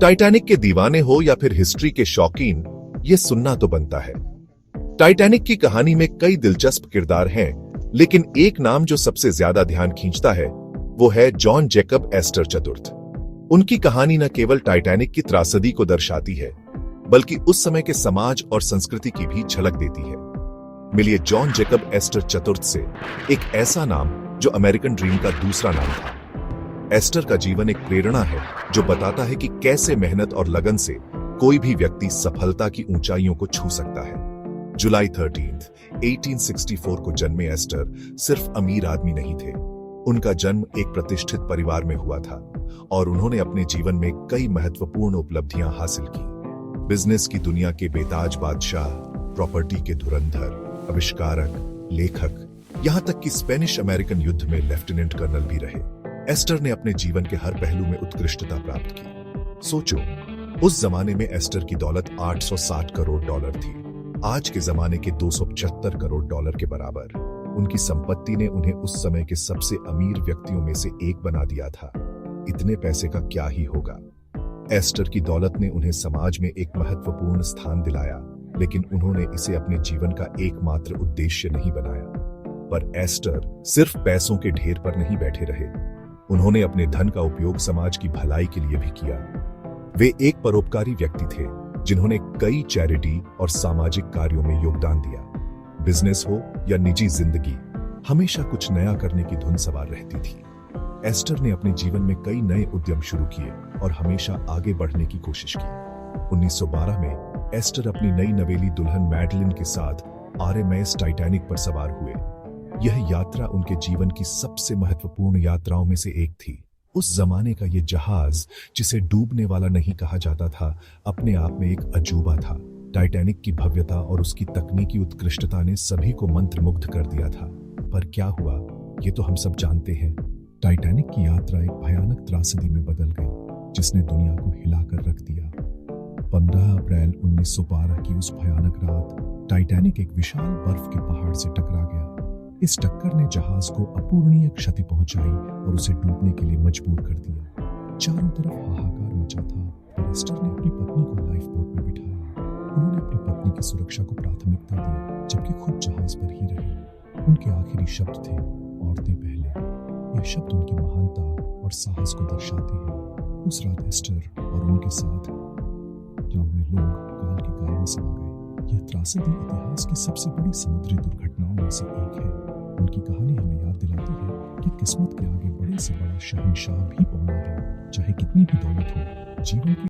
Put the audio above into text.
Titanic के दीवाने हो या फिर हिस्ट्री के शौकीन, ये सुनना तो बनता है। टाइटैनिक की कहानी में कई दिलचस्प किरदार हैं, लेकिन एक नाम जो सबसे ज्यादा ध्यान खींचता है वो है जॉन जैकब एस्टर चतुर्थ। उनकी कहानी न केवल टाइटैनिक की त्रासदी को दर्शाती है, बल्कि उस समय के समाज और संस्कृति की भी झलक देती है। मिलिए जॉन जैकब एस्टर चतुर्थ से, एक ऐसा नाम जो अमेरिकन ड्रीम का दूसरा नाम था। एस्टर का जीवन एक प्रेरणा है जो बताता है कि कैसे मेहनत और लगन से कोई भी व्यक्ति सफलता की ऊंचाइयों को छू सकता है। जुलाई 13, 1864 को जन्मे एस्टर सिर्फ अमीर आदमी नहीं थे। उनका जन्म एक प्रतिष्ठित परिवार में हुआ था और उन्होंने अपने जीवन में कई महत्वपूर्ण उपलब्धियां हासिल की। बिजनेस की दुनिया के बेताज बादशाह, प्रॉपर्टी के धुरंधर, आविष्कारक, लेखक, यहां तक कि स्पेनिश अमेरिकन युद्ध में लेफ्टिनेंट कर्नल भी रहे। एस्टर ने अपने जीवन के हर पहलू में उत्कृष्टता प्राप्त की। सोचो, उस जमाने में एस्टर की दौलत 860 करोड़ डॉलर थी, आज के जमाने के 275 करोड़ डॉलर के बराबर। उनकी संपत्ति ने उन्हें उस समय के सबसे अमीर व्यक्तियों में से एक बना दिया था। इतने पैसे का क्या ही होगा। एस्टर की दौलत ने उन्हें समाज में एक महत्वपूर्ण स्थान दिलाया, लेकिन उन्होंने इसे अपने जीवन का एकमात्र उद्देश्य नहीं बनाया। पर एस्टर सिर्फ पैसों के ढेर पर नहीं बैठे रहे। उन्होंने अपने धन का उपयोग समाज की भलाई के लिए भी किया। वे एक परोपकारी व्यक्ति थे जिन्होंने कई चैरिटी और सामाजिक कार्यों में योगदान दिया। बिजनेस हो या निजी जिंदगी, हमेशा कुछ नया करने की धुन सवार रहती थी। एस्टर ने अपने जीवन में कई नए उद्यम शुरू किए और हमेशा आगे बढ़ने की कोशिश की। 1912 में एस्टर अपनी नई नवेली दुल्हन मैडलिन के साथ आरएमएस टाइटैनिक पर सवार हुए। यह यात्रा उनके जीवन की सबसे महत्वपूर्ण यात्राओं में से एक थी। उस जमाने का यह जहाज, जिसे डूबने वाला नहीं कहा जाता था, अपने आप में एक अजूबा था। टाइटैनिक की भव्यता और उसकी तकनीकी उत्कृष्टता ने सभी को मंत्रमुग्ध कर दिया था। पर क्या हुआ, ये तो हम सब जानते हैं। टाइटैनिक की यात्रा एक भयानक त्रासदी में बदल गई, जिसने दुनिया को हिलाकर रख दिया। 15 अप्रैल 1912 की उस भयानक रात टाइटैनिक एक विशाल बर्फ के पहाड़ से टकरा गया। इस टक्कर ने जहाज को अपूरणीय क्षति पहुंचाई और उसे डूबने के लिए मजबूर कर दिया। चारों तरफ हाहाकार मचा था, पर एस्टर ने अपनी पत्नी को लाइफ बोट में बिठाया। उन्होंने अपनी पत्नी की सुरक्षा को प्राथमिकता दी, जबकि खुद जहाज पर ही रहे। उनके आखिरी शब्द थे, औरतें पहले। यह शब्द उनकी महानता और साहस को दर्शाते हैं। उस रात एस्टर और उनके साथ हुए लोग काल के काल में समा गए। यह त्रासदी इतिहास की सबसे बड़ी समुद्री दुर्घटनाओं में से एक है। उनकी कहानी हमें याद दिलाती है कि किस्मत के आगे बड़े से बड़ा शहंशाह भी पौना है। चाहे कितनी भी दौलत हो, जीवन की